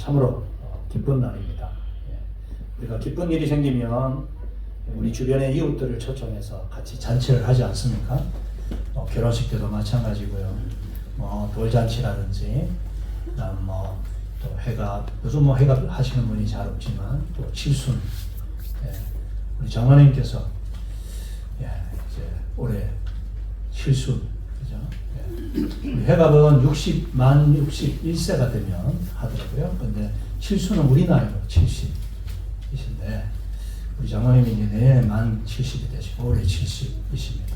참으로 기쁜 날입니다. 우리가 기쁜 일이 생기면 우리 주변의 이웃들을 초청해서 같이 잔치를 하지 않습니까? 결혼식 때도 마찬가지고요. 돌잔치라든지, 그다음 또 회갑, 요즘 회갑 하시는 분이 잘 없지만 또 칠순, 우리 장로님께서 이제 올해 칠순, 그죠? 우리 회갑은 만 61세가 되면 하더라고요. 근데 칠순은 우리 나이로 70이신데 우리 장로님이 이제 내년 만 70이 되시고 올해 70이십니다.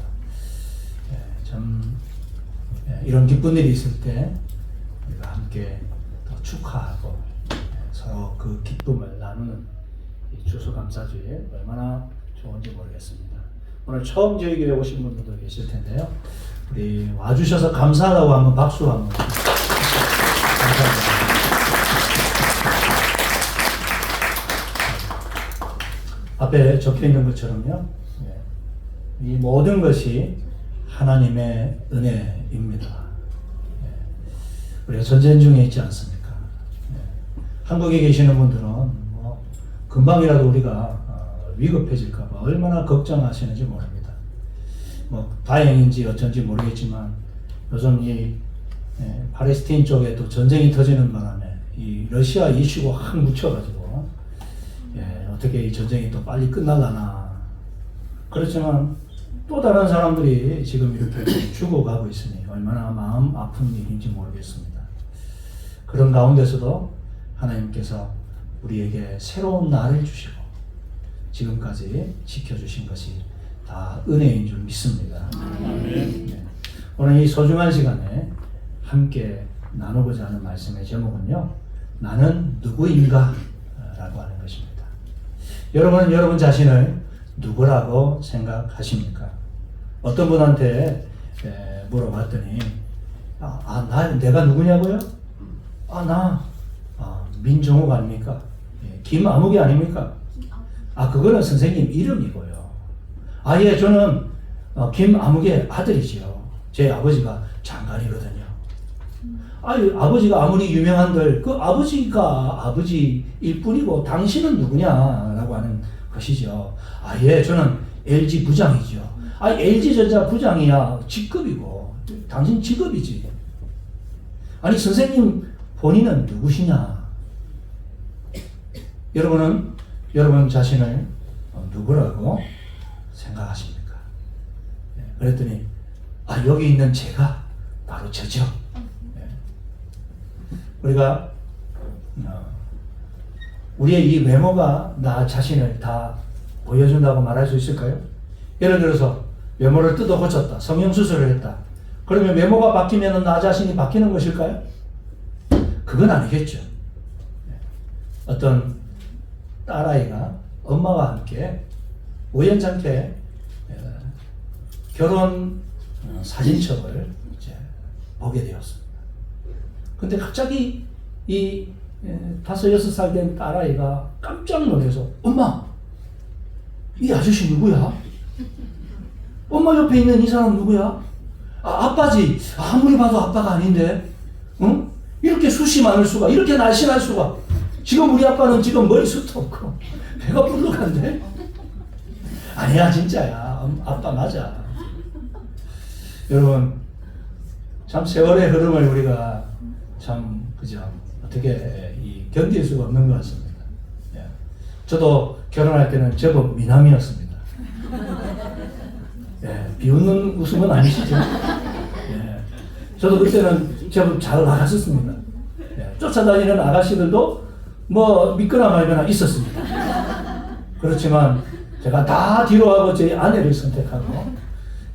참 이런 기쁜 일이 있을 때 우리가 함께 더 축하하고 서로 그 기쁨을 나누는 이 추수감사주에 얼마나 좋은지 모르겠습니다. 오늘 처음 저희 교회 오신 분들도 계실 텐데요. 우리 와주셔서 감사하다고 한번 박수 한번. 감사합니다. 앞에 적혀 있는 것처럼요. 이 모든 것이 하나님의 은혜입니다. 우리가 전쟁 중에 있지 않습니까? 한국에 계시는 분들은 금방이라도 우리가 위급해질까 봐 얼마나 걱정하시는지 모릅니다. 다행인지 어쩐지 모르겠지만 요즘 이 팔레스타인 쪽에 또 전쟁이 터지는 바람에 이 러시아 이슈가 확 묻혀가지고 어떻게 이 전쟁이 또 빨리 끝날라나. 그렇지만 또 다른 사람들이 지금 이렇게 죽어가고 있으니 얼마나 마음 아픈 일인지 모르겠습니다. 그런 가운데서도 하나님께서 우리에게 새로운 날을 주시고 지금까지 지켜주신 것이 다 은혜인 줄 믿습니다. 오늘 이 소중한 시간에 함께 나누고자 하는 말씀의 제목은요, 나는 누구인가? 라고 하는 것입니다. 여러분은 여러분 자신을 누구라고 생각하십니까? 어떤 분한테 물어봤더니 내가 누구냐고요? 민종욱 아닙니까? 김아무개 아닙니까? 그거는 선생님 이름이고요. 저는 김아무개 아들이지요. 제 아버지가 장관이거든요. 아버지가 아무리 유명한들 그 아버지가 아버지일 뿐이고 당신은 누구냐라고 하는 것이죠. 저는 LG 부장이죠. LG전자 부장이야 직급이고 당신 직업이지. 선생님 본인은 누구시냐? 여러분은 여러분 자신을 누구라고 생각하십니까? 그랬더니 여기 있는 제가 바로 저죠. 우리가 우리의 이 외모가 나 자신을 다 보여준다고 말할 수 있을까요? 예를 들어서 외모를 뜯어 고쳤다, 성형수술을 했다. 그러면 외모가 바뀌면 나 자신이 바뀌는 것일까요? 그건 아니겠죠. 어떤 딸아이가 엄마와 함께 우연찮게 결혼 사진첩을 이제 보게 되었습니다. 근데 갑자기 이 5, 6살 된 딸아이가 깜짝 놀라서 엄마! 이 아저씨 누구야? 엄마 옆에 있는 이 사람 누구야? 아빠지. 아무리 봐도 아빠가 아닌데. 응? 이렇게 숱이 많을 수가, 이렇게 날씬할 수가. 지금 우리 아빠는 지금 머리숱도 없고 배가 불룩한데? 아니야 진짜야. 아빠 맞아. 여러분 참 세월의 흐름을 우리가 참 그죠? 어떻게 견딜 수가 없는 것 같습니다. 저도 결혼할 때는 제법 미남이었습니다. 비웃는 웃음은 아니시죠? 저도 그때는 제법 잘 나갔었습니다. 쫓아다니는 아가씨들도 믿거나 말거나 있었습니다. 그렇지만 제가 다 뒤로하고 제 아내를 선택하고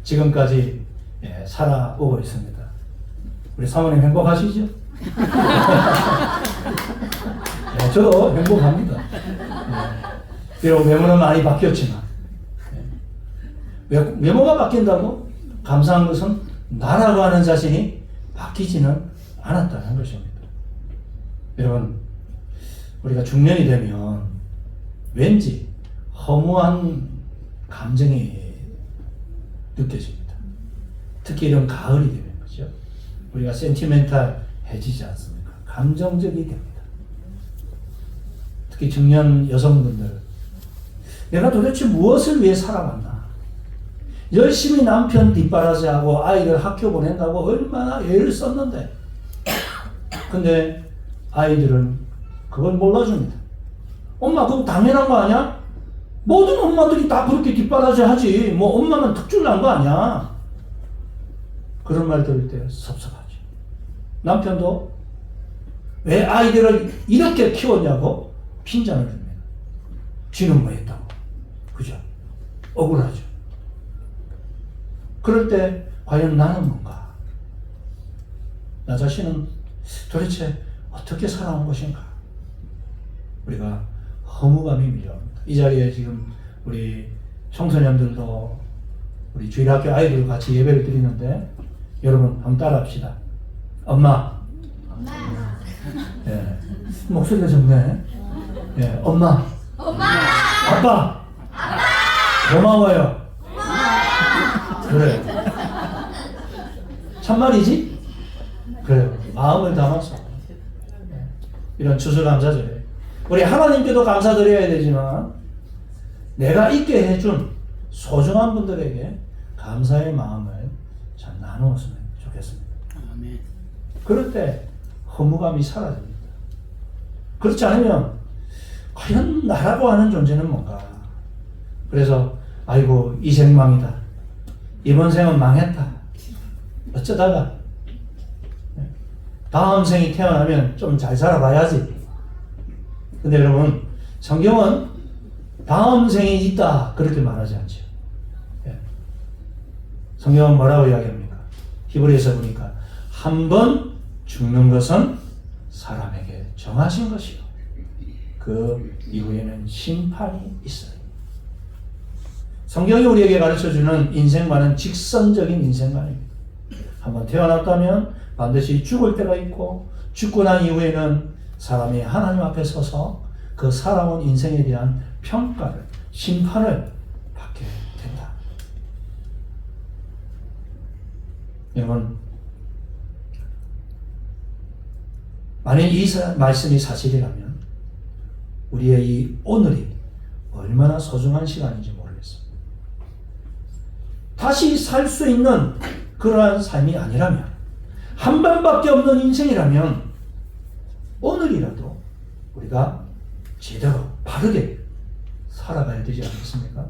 지금까지 살아오고 있습니다. 우리 사모님 행복하시죠? 저도 행복합니다. 비록 외모는 많이 바뀌었지만 외모가 바뀐다고 감사한 것은 나라고 하는 자신이 바뀌지는 않았다는 것입니다. 여러분, 우리가 중년이 되면 왠지 허무한 감정이 느껴집니다. 특히 이런 가을이 되면 거죠. 우리가 센티멘탈해지지 않습니까? 감정적이 됩니다. 특히 중년 여성분들, 내가 도대체 무엇을 위해 살아왔나? 열심히 남편 뒷바라지하고 아이들 학교 보낸다고 얼마나 애를 썼는데, 근데 아이들은 그걸 몰라줍니다. 엄마 그거 당연한 거 아니야? 모든 엄마들이 다 그렇게 뒷바라지 하지. 뭐 엄마만 특출난 거 아니야. 그런 말 들을 때 섭섭하지. 남편도 왜 아이들을 이렇게 키웠냐고 핀잔을 줍니다. 쥐는 뭐 했다고. 그죠? 억울하죠. 그럴 때 과연 나는 뭔가? 나 자신은 도대체 어떻게 살아온 것인가? 우리가 허무감이 밀려옵니다. 이 자리에 지금 우리 청소년들도 우리 주일학교 아이들과 같이 예배를 드리는데 여러분 한번 따라합시다. 엄마. 엄마. 예. 목소리가 적네. 예. 엄마. 엄마. 아빠. 아빠. 고마워요. 그래. 참말이지? 그래요. 마음을 담아서. 이런 추수감사절에 우리 하나님께도 감사드려야 되지만 내가 있게 해준 소중한 분들에게 감사의 마음을 잘 나누었으면 좋겠습니다. 아멘. 그럴 때 허무감이 사라집니다. 그렇지 않으면 과연 나라고 하는 존재는 뭔가? 그래서 아이고 이 생망이다. 이번 생은 망했다. 어쩌다가 다음 생이 태어나면 좀 잘 살아봐야지. 근데 여러분 성경은 다음 생이 있다 그렇게 말하지 않죠. 성경은 뭐라고 이야기합니까? 히브리서 보니까 한 번 죽는 것은 사람에게 정하신 것이요 그 이후에는 심판이 있어요. 성경이 우리에게 가르쳐주는 인생관은 직선적인 인생관입니다. 한번 태어났다면 반드시 죽을 때가 있고 죽고 난 이후에는 사람이 하나님 앞에 서서 그 살아온 인생에 대한 평가를, 심판을 받게 된다. 여러분, 만약 이 말씀이 사실이라면 우리의 이 오늘이 얼마나 소중한 시간인지 모르겠어요. 다시 살 수 있는 그러한 삶이 아니라면, 한 번밖에 없는 인생이라면 오늘이라도 우리가 제대로 바르게 살아가야 되지 않겠습니까?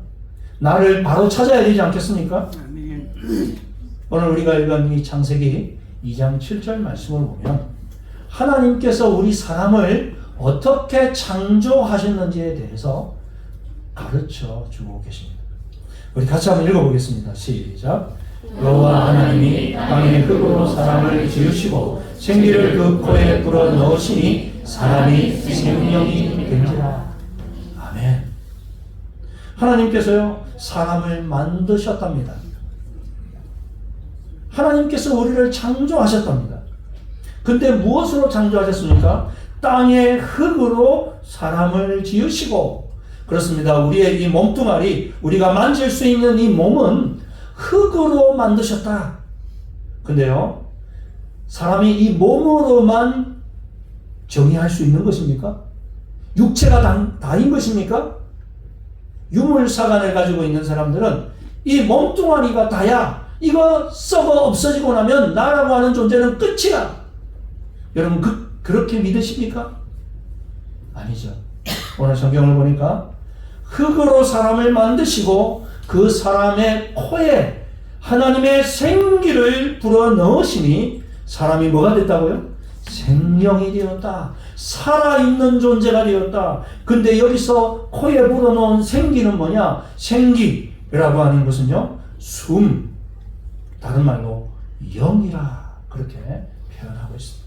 나를 바로 찾아야 되지 않겠습니까? 아멘. 오늘 우리가 읽은 이 창세기 2장 7절 말씀을 보면 하나님께서 우리 사람을 어떻게 창조하셨는지에 대해서 가르쳐 주고 계십니다. 우리 같이 한번 읽어보겠습니다. 시작. 여호와 하나님이 땅의 흙으로 사람을 지으시고 생기를 그 코에 불어 넣으시니 사람이 생명이 된지라. 아멘. 하나님께서요 사람을 만드셨답니다. 하나님께서 우리를 창조하셨답니다. 근데 무엇으로 창조하셨습니까? 땅의 흙으로 사람을 지으시고, 그렇습니다. 우리의 이 몸뚱아리, 우리가 만질 수 있는 이 몸은 흙으로 만드셨다. 근데요, 사람이 이 몸으로만 정의할 수 있는 것입니까? 육체가 다인 것입니까? 유물사관을 가지고 있는 사람들은 이 몸뚱아리가 다야. 이거 썩어 없어지고 나면 나라고 하는 존재는 끝이야. 여러분 그렇게 믿으십니까? 아니죠. 오늘 성경을 보니까 흙으로 사람을 만드시고 그 사람의 코에 하나님의 생기를 불어넣으시니 사람이 뭐가 됐다고요? 생명이 되었다. 살아있는 존재가 되었다. 근데 여기서 코에 불어넣은 생기는 뭐냐? 생기라고 하는 것은요, 숨, 다른 말로 영이라 그렇게 표현하고 있습니다.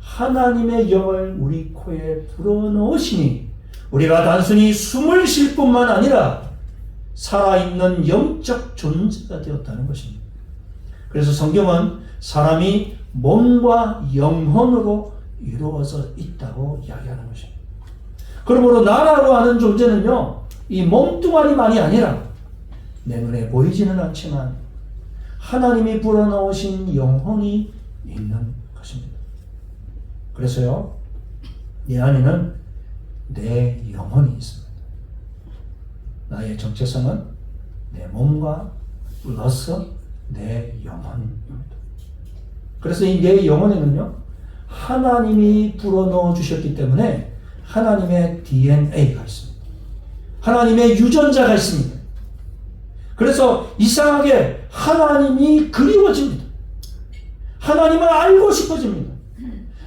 하나님의 영을 우리 코에 불어넣으시니 우리가 단순히 숨을 쉴 뿐만 아니라 살아있는 영적 존재가 되었다는 것입니다. 그래서 성경은 사람이 몸과 영혼으로 이루어져 있다고 이야기하는 것입니다. 그러므로 나라고 하는 존재는요, 이 몸뚱아리만이 아니라 내 눈에 보이지는 않지만 하나님이 불어넣으신 영혼이 있는 것입니다. 그래서요, 이 안에는 내 영혼이 있습니다. 나의 정체성은 내 몸과 플러스 내 영혼입니다. 그래서 이 내 영혼에는요, 하나님이 불어넣어 주셨기 때문에 하나님의 DNA가 있습니다. 하나님의 유전자가 있습니다. 그래서 이상하게 하나님이 그리워집니다. 하나님을 알고 싶어집니다.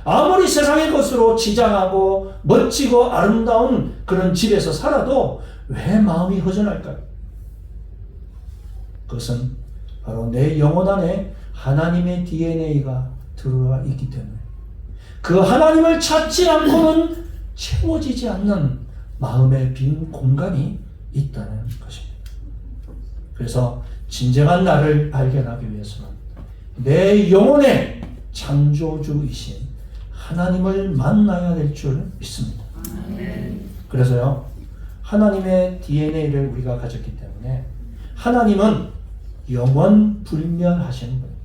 아무리 세상의 것으로 지장하고 멋지고 아름다운 그런 집에서 살아도 왜 마음이 허전할까요? 그것은 바로 내 영혼 안에 하나님의 DNA가 들어와 있기 때문에 그 하나님을 찾지 않고는 채워지지 않는 마음의 빈 공간이 있다는 것입니다. 그래서 진정한 나를 발견하기 위해서는 내 영혼의 창조주이신 하나님을 만나야 될 줄 믿습니다. 그래서요, 하나님의 DNA를 우리가 가졌기 때문에 하나님은 영원 불멸하신 분입니다.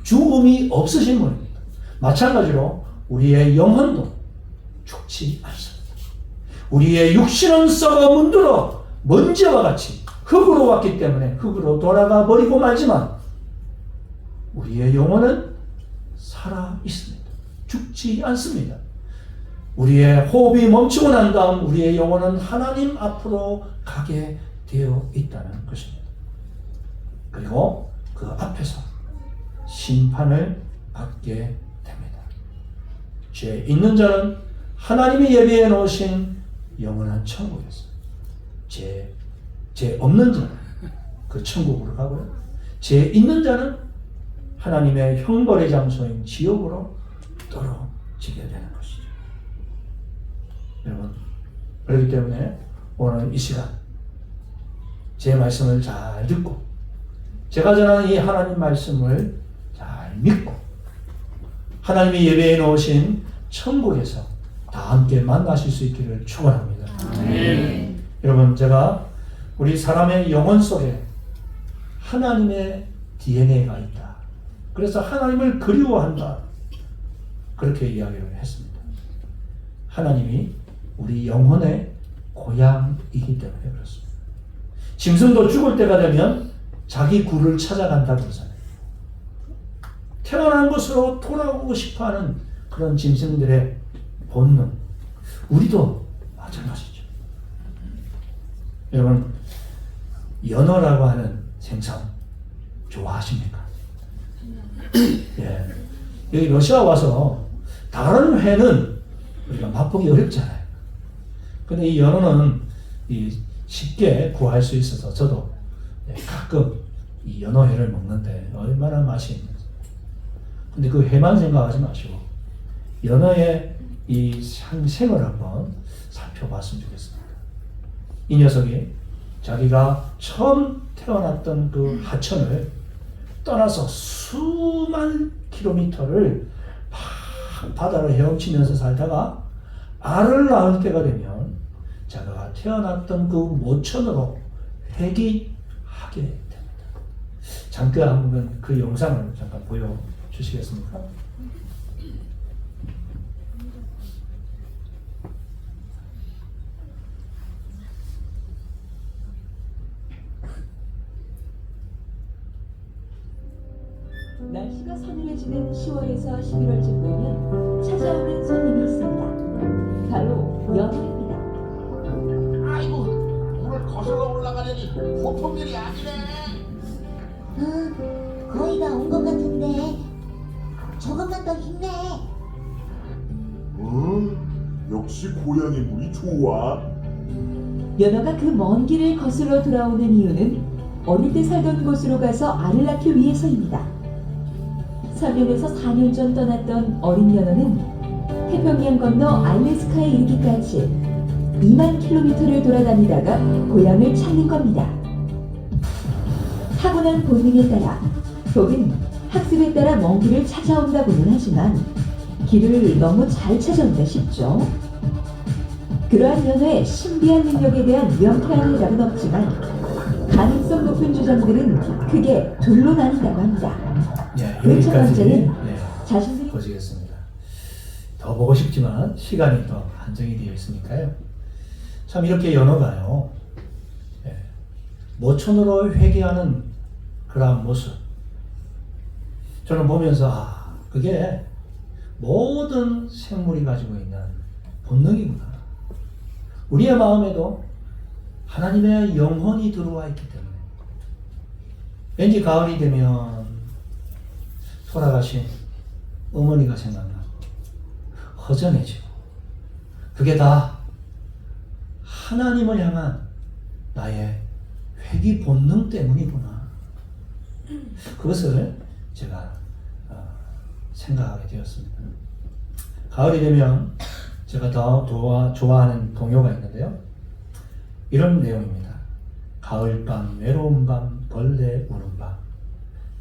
죽음이 없으신 분입니다. 마찬가지로 우리의 영혼도 죽지 않습니다. 우리의 육신은 썩어 문드러 먼지와 같이 흙으로 왔기 때문에 흙으로 돌아가 버리고 말지만 우리의 영혼은 살아 있습니다. 죽지 않습니다. 우리의 호흡이 멈추고 난 다음 우리의 영혼은 하나님 앞으로 가게 되어 있다는 것입니다. 그리고 그 앞에서 심판을 받게 됩니다. 죄 있는 자는 하나님이 예비해 놓으신 영원한 천국에서, 죄 없는 자는 그 천국으로 가고요, 죄 있는 자는 하나님의 형벌의 장소인 지옥으로 떨어지게 되는 것이죠. 여러분, 그렇기 때문에 오늘 이 시간 제 말씀을 잘 듣고 제가 전하는 이 하나님 말씀을 잘 믿고 하나님이 예배해 놓으신 천국에서 다 함께 만나실 수 있기를 축원합니다. 여러분, 제가 우리 사람의 영혼 속에 하나님의 DNA가 있다. 그래서 하나님을 그리워한다. 그렇게 이야기를 했습니다. 하나님이 우리 영혼의 고향이기 때문에 그렇습니다. 짐승도 죽을 때가 되면 자기 굴을 찾아간다고 그러잖아요. 태어난 곳으로 돌아오고 싶어하는 그런 짐승들의 본능, 우리도 마찬가지죠. 여러분, 연어라고 하는 생선 좋아하십니까? 예. 여기 러시아 와서 다른 회는 우리가 맛보기 어렵잖아요. 근데 이 연어는 쉽게 구할 수 있어서 저도 가끔 이 연어회를 먹는데 얼마나 맛이 있는지. 근데 그 회만 생각하지 마시고 연어의 이 생을 한번 살펴봤으면 좋겠습니다. 이 녀석이 자기가 처음 태어났던 그 하천을 떠나서 수만 킬로미터를 바다를 헤엄치면서 살다가 알을 낳을 때가 되면 자기가 태어났던 그 모천으로 회귀하게 됩니다. 잠깐 한번 그 영상을 잠깐 보여주시겠습니까? 날씨가 서늘해지는 10월에서 11월쯤 되면 찾아오는 손님이 있습니다. 바로 연어입니다. 아이고, 물을 거슬러 올라가려니 호통들이 아니네. 거의 다 온 것 같은데 조금만 더 힘내. 역시 고양이 물이 좋아. 연어가 그 먼 길을 거슬러 돌아오는 이유는 어릴 때 살던 곳으로 가서 알을 낳기 위해서입니다. 3년에서 4년 전 떠났던 어린 연어는 태평양 건너 알래스카에 이르기까지 2만 킬로미터를 돌아다니다가 고향을 찾는 겁니다. 타고난 본능에 따라 혹은 학습에 따라 먼 길을 찾아온다고는 하지만 길을 너무 잘 찾아온다 싶죠. 그러한 연어의 신비한 능력에 대한 명쾌한 해답은 없지만 가능성 높은 주장들은 크게 둘로 나뉜다고 합니다. 예, 그 첫 여기까지 번째는 자신들이 보시겠습니다. 더 보고 싶지만 시간이 더 한정이 되어 있으니까요. 참 이렇게 연어가요, 모천으로 회귀하는 그러한 모습, 저는 보면서 그게 모든 생물이 가지고 있는 본능이구나. 우리의 마음에도 하나님의 영혼이 들어와 있기 때문에 왠지 가을이 되면 돌아가신 어머니가 생각나고 허전해지고, 그게 다 하나님을 향한 나의 회귀 본능 때문이구나. 그것을 제가 생각하게 되었습니다. 가을이 되면 제가 더 좋아하는 동요가 있는데요. 이런 내용입니다. 가을밤 외로운 밤 벌레 우는 밤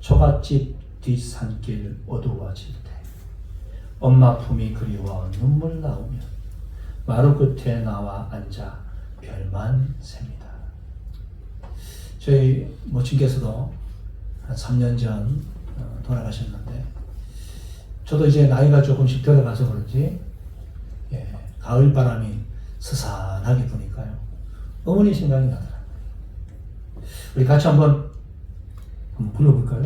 초가집 뒷산길 어두워질 때 엄마 품이 그리워 눈물 나오면 마루 끝에 나와 앉아 별만 셉니다. 저희 모친께서도 한 3년 전 돌아가셨는데, 저도 이제 나이가 조금씩 들어가서 그런지 가을 바람이 스산하게 부니까요, 어머니 생각이 나더라고요. 우리 같이 한번 불러볼까요?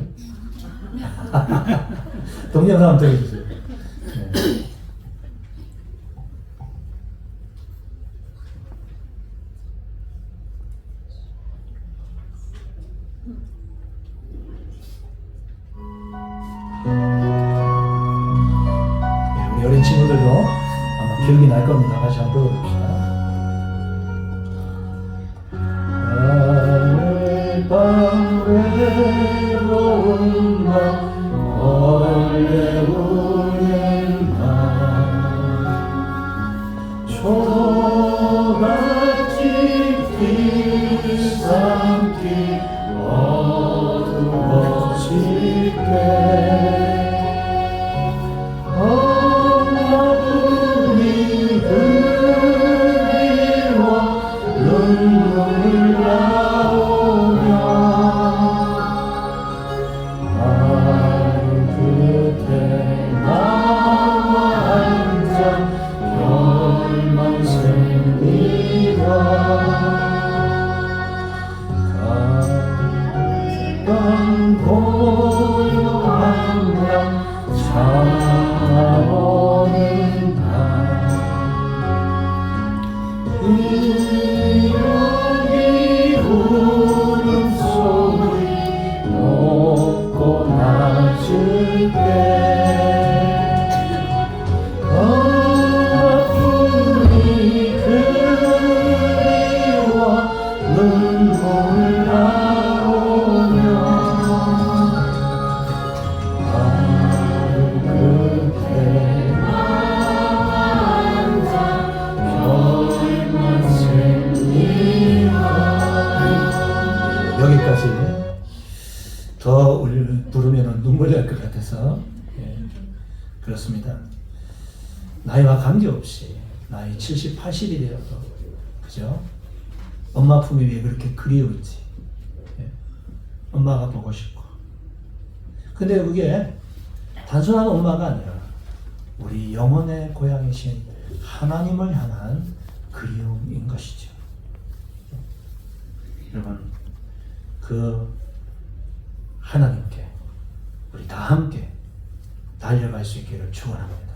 동영상 한번 들어주세요. 네. 우리 어린 친구들도 아마 기억이 날 겁니다. 같이 한번 불러봅시다. 가을밤 외로운 밤 벌레 우는 밤 초가집 뒷산길 어두워질 때 엄마 품이 그리워 눈물 나오면 마루 끝에 나와 앉아 별만 셉니다. 가을밤 고요한 밤 차오는 밤 기억이 울음소리 높고 낮을 때 아픔이 그리워 눈물 나오면 여기까지. 더 부르면 눈물 날 것 같아서 그렇습니다. 나이와 관계없이 나이 70, 80이 되어도 그죠? 엄마 품이 왜 그렇게 그리운지, 엄마가 보고 싶고. 근데 그게 단순한 엄마가 아니라 우리 영혼의 고향이신 하나님을 향한 그리움인 것이죠. 여러분, 그 하나님께 우리 다 함께 달려갈 수 있기를 축원합니다.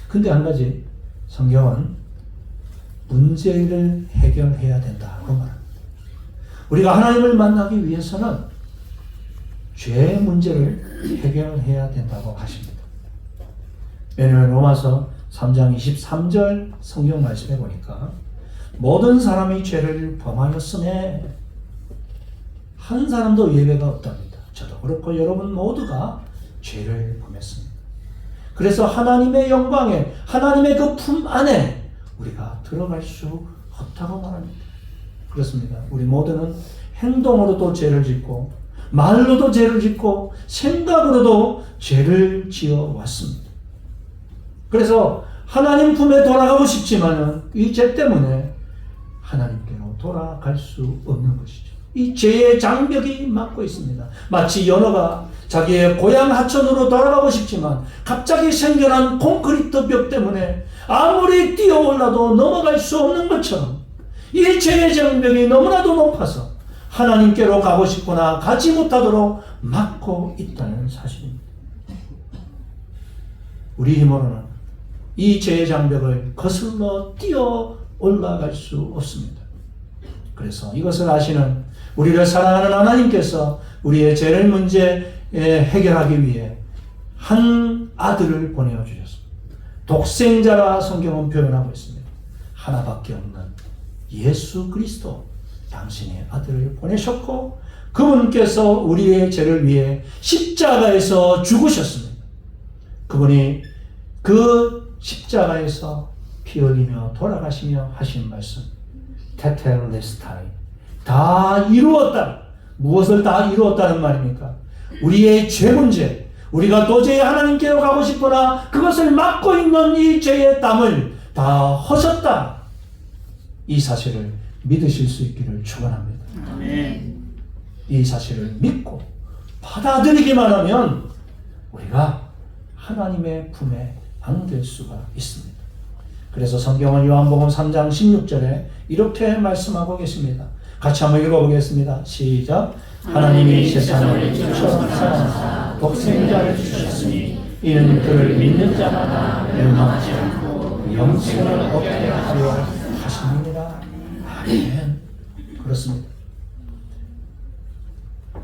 근데 한 가지, 성경은 문제를 해결해야 된다고 말합니다. 우리가 하나님을 만나기 위해서는 죄의 문제를 해결해야 된다고 하십니다. 왜냐하면 로마서 3장 23절 성경 말씀에 보니까 모든 사람이 죄를 범하였음에 한 사람도 예외가 없답니다. 저도 그렇고 여러분 모두가 죄를 범했습니다. 그래서 하나님의 영광에, 하나님의 그 품 안에 우리가 들어갈 수 없다고 말합니다. 그렇습니다. 우리 모두는 행동으로도 죄를 짓고 말로도 죄를 짓고 생각으로도 죄를 지어 왔습니다. 그래서 하나님 품에 돌아가고 싶지만은 이 죄 때문에 하나님께로 돌아갈 수 없는 것이죠. 이 죄의 장벽이 막고 있습니다. 마치 연어가 자기의 고향 하천으로 돌아가고 싶지만 갑자기 생겨난 콘크리트 벽 때문에 아무리 뛰어올라도 넘어갈 수 없는 것처럼 이 죄의 장벽이 너무나도 높아서 하나님께로 가고 싶거나 가지 못하도록 막고 있다는 사실입니다. 우리 힘으로는 이 죄의 장벽을 거슬러 뛰어 올라갈 수 없습니다. 그래서 이것을 아시는 우리를 사랑하는 하나님께서 우리의 죄를 해결하기 위해 한 아들을 보내어 주셨습니다. 독생자라 성경은 표현하고 있습니다. 하나밖에 없는 예수 그리스도 당신의 아들을 보내셨고 그분께서 우리의 죄를 위해 십자가에서 죽으셨습니다. 그분이 그 십자가에서 피 흘리며 돌아가시며 하신 말씀 테텔레스타이 다 이루었다. 무엇을 다 이루었다는 말입니까? 우리의 죄 문제, 우리가 도저히 하나님께로 가고 싶거나 그것을 막고 있는 이 죄의 땀을 다 허셨다. 이 사실을 믿으실 수 있기를 축원합니다. 이 사실을 믿고 받아들이기만 하면 우리가 하나님의 품에 안길 수가 있습니다. 그래서 성경은 요한복음 3장 16절에 이렇게 말씀하고 계십니다. 같이 한번 읽어보겠습니다. 시작. 하나님이 세상을 이처럼 사랑하사 독생자를 주셨으니 이는 그를 믿는 자마다 멸망하지 않고 영생을 얻게 하려 하심이니라. 아멘. 그렇습니다.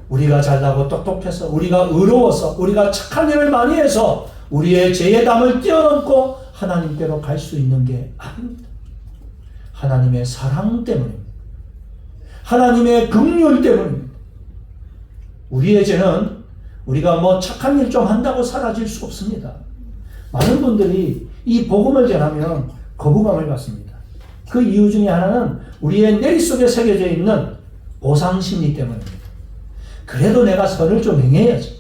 우리가 잘나고 똑똑해서 우리가 의로워서 우리가 착한 일을 많이 해서 우리의 죄의 담을 뛰어넘고 하나님께로 갈 수 있는 게 아닙니다. 하나님의 사랑 때문입니다. 하나님의 긍휼 때문입니다. 우리의 죄는 우리가 뭐 착한 일 좀 한다고 사라질 수 없습니다. 많은 분들이 이 복음을 전하면 거부감을 갖습니다. 그 이유 중에 하나는 우리의 내리 속에 새겨져 있는 보상심리 때문입니다. 그래도 내가 선을 좀 행해야지.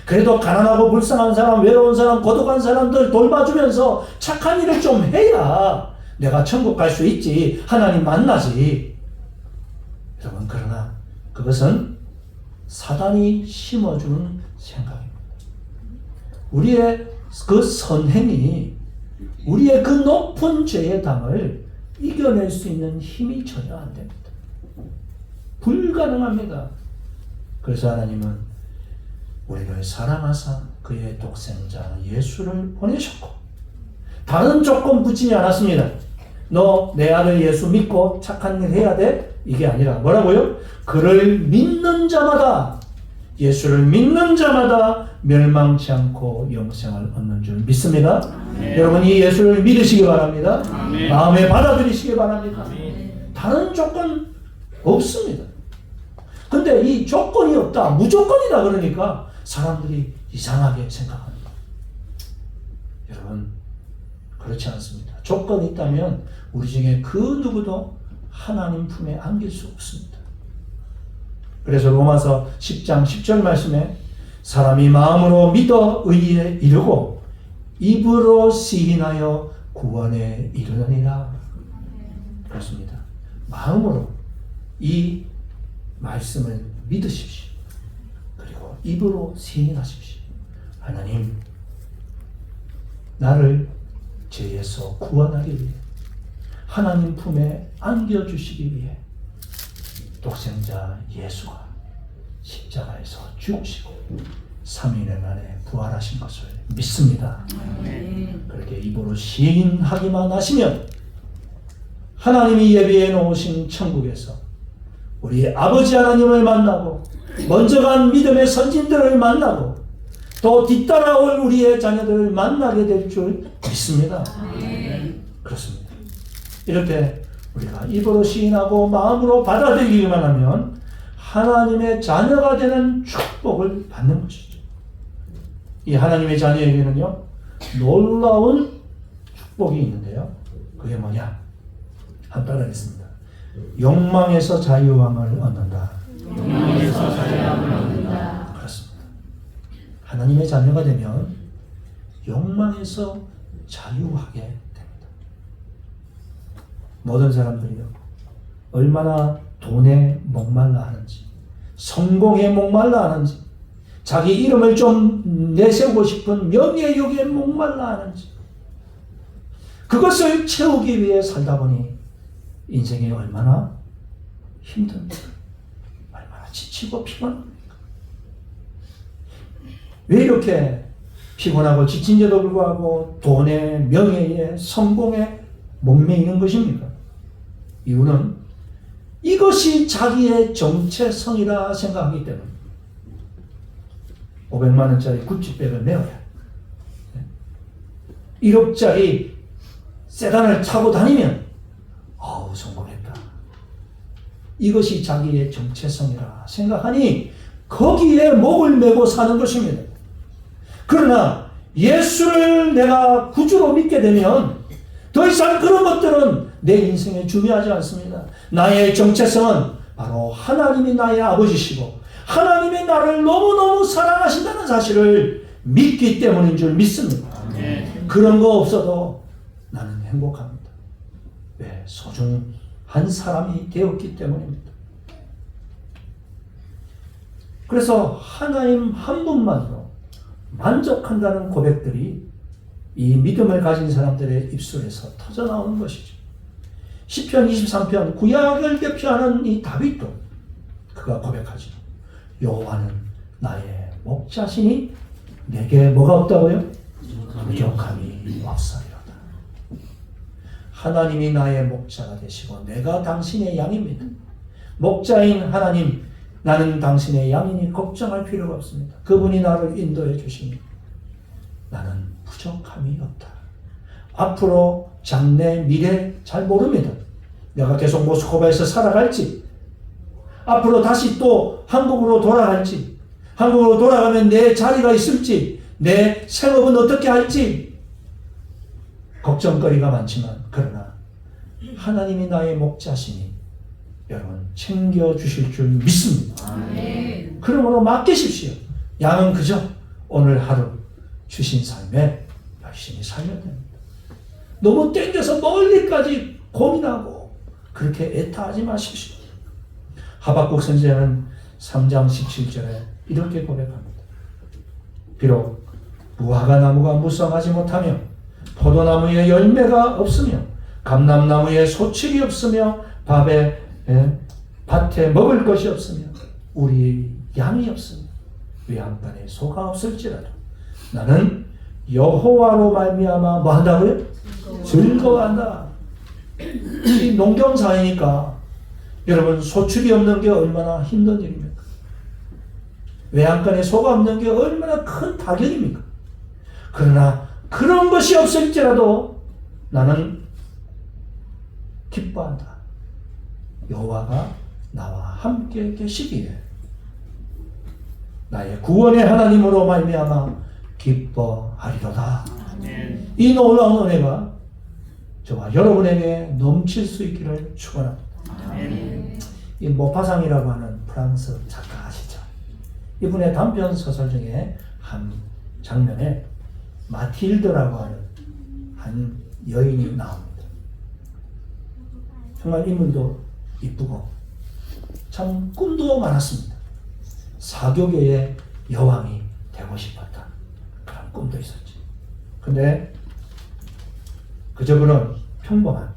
그래도 가난하고 불쌍한 사람, 외로운 사람, 고독한 사람들 돌봐주면서 착한 일을 좀 해야 내가 천국 갈 수 있지. 하나님 만나지. 여러분, 그러나 그것은 사단이 심어주는 생각입니다. 우리의 그 선행이 우리의 그 높은 죄의 담을 이겨낼 수 있는 힘이 전혀 안 됩니다. 불가능합니다. 그래서 하나님은 우리를 사랑하사 그의 독생자 예수를 보내셨고 다른 조건 붙이지 않았습니다. 너 내 아들 예수 믿고 착한 일 해야 돼? 이게 아니라 뭐라고요? 그를 믿는 자마다 예수를 믿는 자마다 멸망치 않고 영생을 얻는 줄 믿습니다. 여러분 이 예수를 믿으시기 바랍니다. 마음에 받아들이시기 바랍니다. 다른 조건 없습니다. 근데 이 조건이 없다, 무조건이다 그러니까 사람들이 이상하게 생각합니다. 여러분, 그렇지 않습니다. 조건이 있다면 우리 중에 그 누구도 하나님 품에 안길 수 없습니다. 그래서 로마서 10장 10절 말씀에 사람이 마음으로 믿어 의에 이르고 입으로 시인하여 구원에 이르느니라. 그렇습니다. 마음으로 이 말씀을 믿으십시오. 그리고 입으로 시인하십시오. 하나님, 나를 죄에서 구원하기 위해 하나님 품에 안겨주시기 위해 독생자 예수가 십자가에서 죽으시고 3일 만에 부활하신 것을 믿습니다. 그렇게 입으로 시인하기만 하시면 하나님이 예비해 놓으신 천국에서 우리 아버지 하나님을 만나고 먼저 간 믿음의 선진들을 만나고 또 뒤따라올 우리의 자녀들을 만나게 될 줄 믿습니다. 그렇습니다. 이렇게 우리가 입으로 시인하고 마음으로 받아들이기만 하면 하나님의 자녀가 되는 축복을 받는 것이죠. 이 하나님의 자녀에게는요, 놀라운 축복이 있는데요. 그게 뭐냐? 한번 따라하겠습니다. 욕망에서 자유함을 얻는다. 욕망에서 자유함을 얻는다. 그렇습니다. 하나님의 자녀가 되면 욕망에서 자유하게 됩니다. 모든 사람들이요, 얼마나 돈에 목말라 하는지, 성공에 목말라 하는지, 자기 이름을 좀 내세우고 싶은 명예욕에 목말라 하는지, 그것을 채우기 위해 살다 보니 인생이 얼마나 힘듭니까? 얼마나 지치고 피곤합니까? 왜 이렇게 피곤하고 지친데도 불구하고 돈에, 명예에, 성공에 목매이는 것입니까? 이유는 이것이 자기의 정체성이라 생각하기 때문에 500만 원짜리 구찌백을 메어야, 1억짜리 세단을 타고 다니면 어우 성공했다. 이것이 자기의 정체성이라 생각하니 거기에 목을 메고 사는 것입니다. 그러나 예수를 내가 구주로 믿게 되면 더 이상 그런 것들은 내 인생에 중요하지 않습니다. 나의 정체성은 바로 하나님이 나의 아버지시고 하나님이 나를 너무너무 사랑하신다는 사실을 믿기 때문인 줄 믿습니다. 그런 거 없어도 나는 행복합니다. 왜? 소중한 사람이 되었기 때문입니다. 그래서 하나님 한 분만으로 만족한다는 고백들이 이 믿음을 가진 사람들의 입술에서 터져나오는 것이죠. 시편 23편 구약을 대표하는 이 다윗도 그가 고백하죠. 여호와는 나의 목자시니 내게 뭐가 없다고요? 부족함이 없사리로다. 하나님이 나의 목자가 되시고 내가 당신의 양입니다. 목자인 하나님, 나는 당신의 양이니 걱정할 필요가 없습니다. 그분이 나를 인도해 주시니 나는 부족함이 없다. 앞으로 장래 미래 잘 모릅니다. 내가 계속 모스크바에서 살아갈지, 앞으로 다시 또 한국으로 돌아갈지, 한국으로 돌아가면 내 자리가 있을지, 내 생업은 어떻게 할지 걱정거리가 많지만, 그러나 하나님이 나의 목자시니 여러분 챙겨주실 줄 믿습니다. 아멘. 그러므로 맡기십시오. 양은 그저 오늘 하루 주신 삶에 열심히 살면 됩니다. 너무 땡겨서 멀리까지 고민하고 그렇게 애타하지 마십시오. 하박국 선지자는 3장 17절에 이렇게 고백합니다. 비록 무화과 나무가 무성하지 못하며 포도나무에 열매가 없으며 감람나무에 소출이 없으며 밭에 먹을 것이 없으며 우리 양이 없으며 외양간에 소가 없을지라도 나는 여호와로 말미암아 뭐 한다고요? 즐거워한다. 이 농경사회니까 여러분 소출이 없는 게 얼마나 힘든 일입니까? 외양간에 소가 없는 게 얼마나 큰 타격입니까? 그러나 그런 것이 없을지라도 나는 기뻐한다. 여호와가 나와 함께 계시기에 나의 구원의 하나님으로 말미암아 기뻐하리로다. 이 놀라운 은혜가 저와 여러분에게 넘칠 수 있기를 축원합니다. 이 모파상이라고 하는 프랑스 작가 아시죠? 이분의 단편 소설 중에 한 장면에 마틸드라고 하는 한 여인이 나옵니다. 정말 인물도 이쁘고 참 꿈도 많았습니다. 사교계의 여왕이 되고 싶었던 그런 꿈도 있었지. 근데 그저 그런 평범한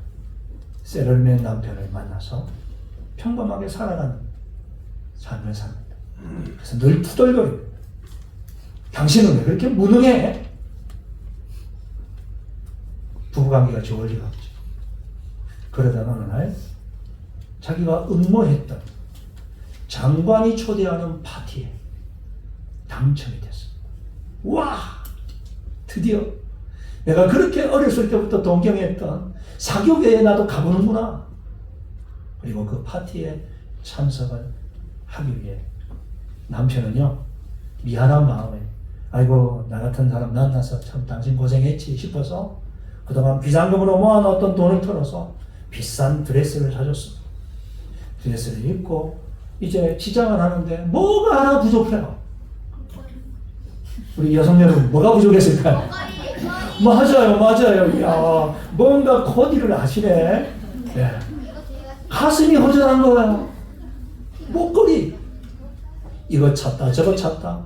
셀러맨 남편을 만나서 평범하게 살아가는 삶을 삽니다. 그래서 늘 투덜거립니다. 당신은 왜 그렇게 무능해? 부부관계가 좋을 리가 없죠. 그러다가 어느 날 자기가 응모했던 장관이 초대하는 파티에 당첨이 됐습니다. 와! 드디어 내가 그렇게 어렸을 때부터 동경했던 사교계에 나도 가보는구나. 그리고 그 파티에 참석을 하기 위해 남편은요, 미안한 마음에 아이고 나 같은 사람 만나서 참 당신 고생했지 싶어서 그동안 비상금으로 모아놓았던 돈을 털어서 비싼 드레스를 사줬습니다. 드레스를 입고 이제 지장을 하는데 뭐가 하나 부족해요. 우리 여성 여러분 뭐가 부족했을까요? 맞아요. 야, 뭔가 코디를 아시네. 네. 가슴이 허전한 거예요. 목걸이 이거 찾다 저거 찾다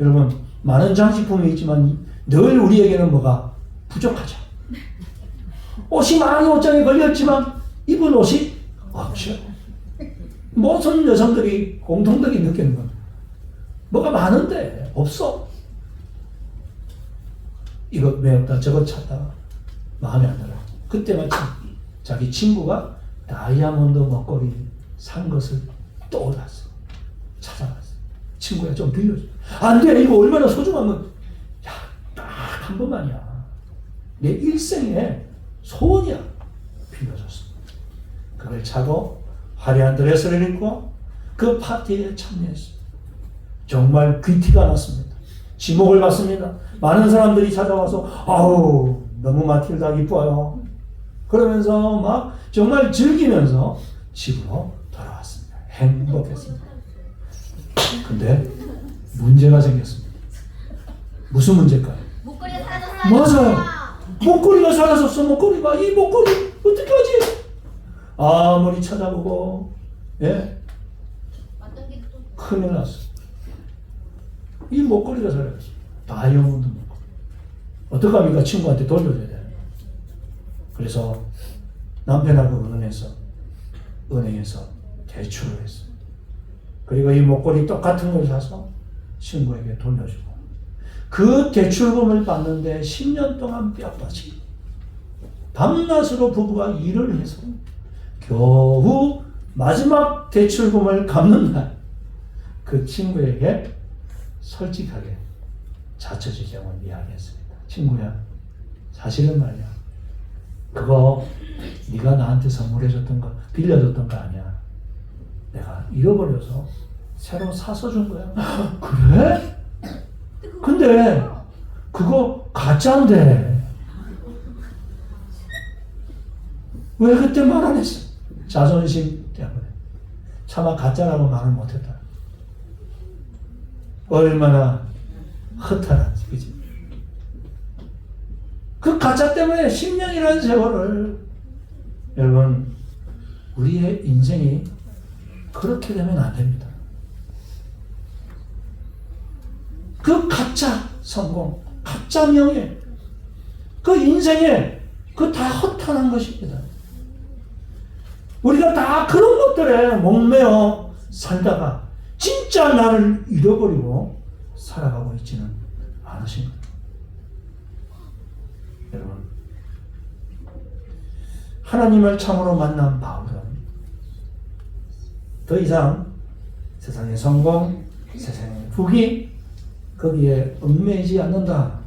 여러분, 많은 장식품이 있지만 늘 우리에게는 뭐가 부족하죠. 옷이 많이 옷장에 걸렸지만 입은 옷이 없죠. 모든 여성들이 공통되게 느끼는 건 뭐가 많은데 없어. 이거 왜 없다 저거 찾다가 마음에 안 들어. 그때 마침 자기 친구가 다이아몬드 목걸이 산 것을 떠올랐어. 찾아갔어. 친구야 좀 빌려줘. 안 돼. 이거 얼마나 소중하면. 야, 딱 한 번만이야. 내 일생에 소원이야. 빌려줬어. 그걸 차고 화려한 드레스를 입고 그 파티에 참여했어. 정말 귀티가 났습니다. 지목을 받습니다. 많은 사람들이 찾아와서 아우 너무 마틸다 이뻐요. 그러면서 막 정말 즐기면서 집으로 돌아왔습니다. 행복했습니다. 근데 문제가 생겼습니다. 무슨 문제일까요? 목걸이가 사라졌어요. 맞아요. 목걸이가 사라졌어. 목걸이가 이 목걸이 어떻게 하지? 아무리 찾아보고 어떤 게 또? 큰일 났어. 이 목걸이가 사라졌어. 다이아몬드 목걸이. 어떡합니까? 친구한테 돌려줘야 돼. 그래서 남편하고 은행에서 대출을 했어. 그리고 이 목걸이 똑같은 걸 사서 친구에게 돌려주고 그 대출금을 받는데 10년 동안 뼈빠지고 밤낮으로 부부가 일을 해서 겨우 마지막 대출금을 갚는 날 그 친구에게 솔직하게 자초지종을 이야기했습니다. 친구야, 사실은 말이야. 그거 네가 나한테 선물해줬던 거, 빌려줬던 거 아니야. 내가 잃어버려서 새로 사서 준 거야. 그래? 근데 그거 가짜인데 왜 그때 말 안 했어? 자존심 때문에. 차마 가짜라고 말을 못했다. 얼마나 허탈한지, 그지? 그 가짜 때문에 10년이라는 세월을. 여러분, 우리의 인생이 그렇게 되면 안 됩니다. 그 가짜 성공, 가짜 명예, 그 인생에 그 다 허탄한 것입니다. 우리가 다 그런 것들에 목매어 살다가 진짜 나를 잃어버리고 살아가고 있지는 않으신 거예요. 여러분, 하나님을 참으로 만난 바울은 더 이상 세상의 성공, 세상의 부귀 거기에 얽매이지 않는다.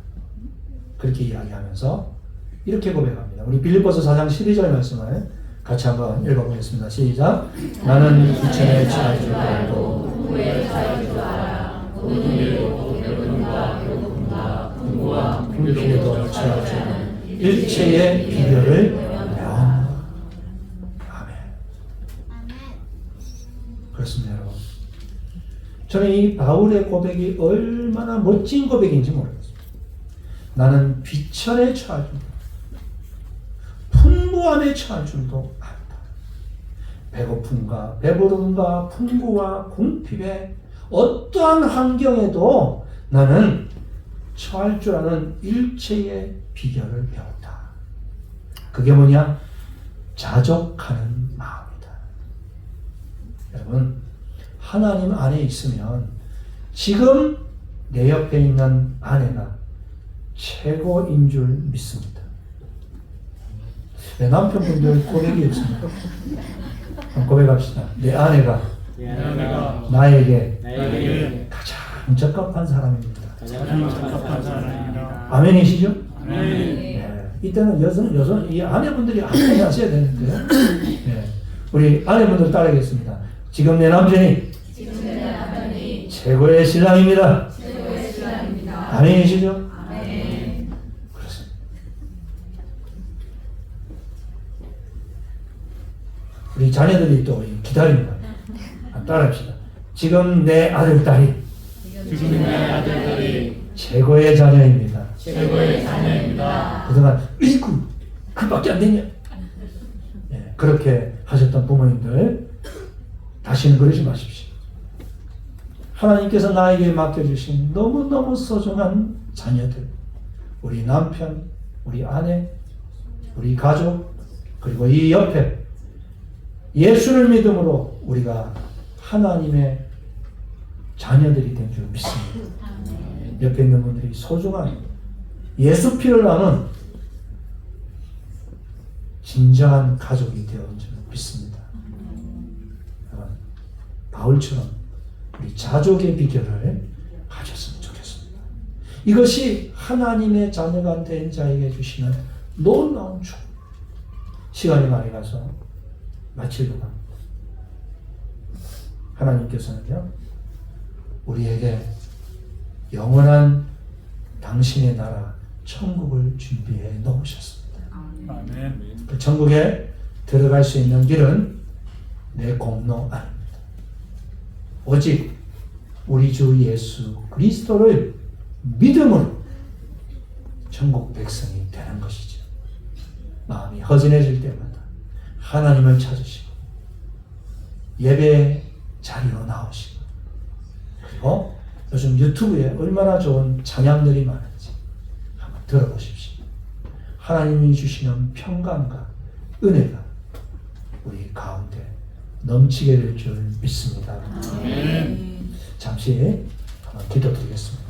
그렇게 이야기하면서 이렇게 고백합니다. 우리 빌립보서 4장 12절 말씀을 같이 한번 읽어보겠습니다. 시작. 나는 부천에 처할 줄 알고 후에 처할 줄 알아. 모든 일로 배고픔과 배고픔과 분고와 불필요도 처할 줄 아는 일체의 비결을 배웠노라. 아멘. 그렇습니다, 여러분. 저는 이 바울의 고백이 얼마나 멋진 고백인지 모르겠습니다. 나는 비천에 처할 줄, 풍부함에 처할 줄도 안다. 배고픔과 배부름과 풍부와 궁핍에 어떠한 환경에도 나는 처할 줄 아는 일체의 비결을 배웠다. 그게 뭐냐? 자족하는 마음이다. 여러분, 하나님 안에 있으면 지금 내 옆에 있는 아내가 최고인 줄 믿습니다. 내 남편분들 고백이 없습니다. 고백합시다. 내 아내가 나에게 가장 적합한 사람입니다. 아멘이시죠? 네. 이때는 여성, 이 아내분들이 아멘 하셔야 되는데, 네. 우리 아내분들 따라하겠습니다. 지금 내 남편이 최고의 신랑입니다. 아멘이시죠? 그렇습니다. 우리 자녀들이 또 기다립니다. 따라합시다. 지금 내 아들, 딸이 최고의 자녀입니다. 그동안 이구 그밖에 안 되냐? 네, 그렇게 하셨던 부모님들 다시는 그러지 마십시오. 하나님께서 나에게 맡겨주신 너무너무 소중한 자녀들, 우리 남편, 우리 아내, 우리 가족, 그리고 이 옆에 예수를 믿음으로 우리가 하나님의 자녀들이 된 줄 믿습니다. 옆에 있는 분들이 소중한 예수 피를 나눈 진정한 가족이 되어온 줄 믿습니다. 여러분, 바울처럼 우리 자족의 비결을 가졌으면 좋겠습니다. 이것이 하나님의 자녀가 된 자에게 주시는 놀라운 축복. 시간이 많이 가서 마치려고 합니다. 하나님께서는요, 우리에게 영원한 당신의 나라 천국을 준비해 놓으셨습니다. 아멘. 그 천국에 들어갈 수 있는 길은 내 공로 아닙니다. 오직 우리 주 예수 그리스도를 믿음으로 천국 백성이 되는 것이죠. 마음이 허전해질 때마다 하나님을 찾으시고 예배 자리로 나오시고, 그리고 요즘 유튜브에 얼마나 좋은 찬양들이 많은지 한번 들어보십시오. 하나님이 주시는 평강과 은혜가 우리 가운데 넘치게 될 줄 믿습니다. 아멘. 잠시 한번 기도드리겠습니다.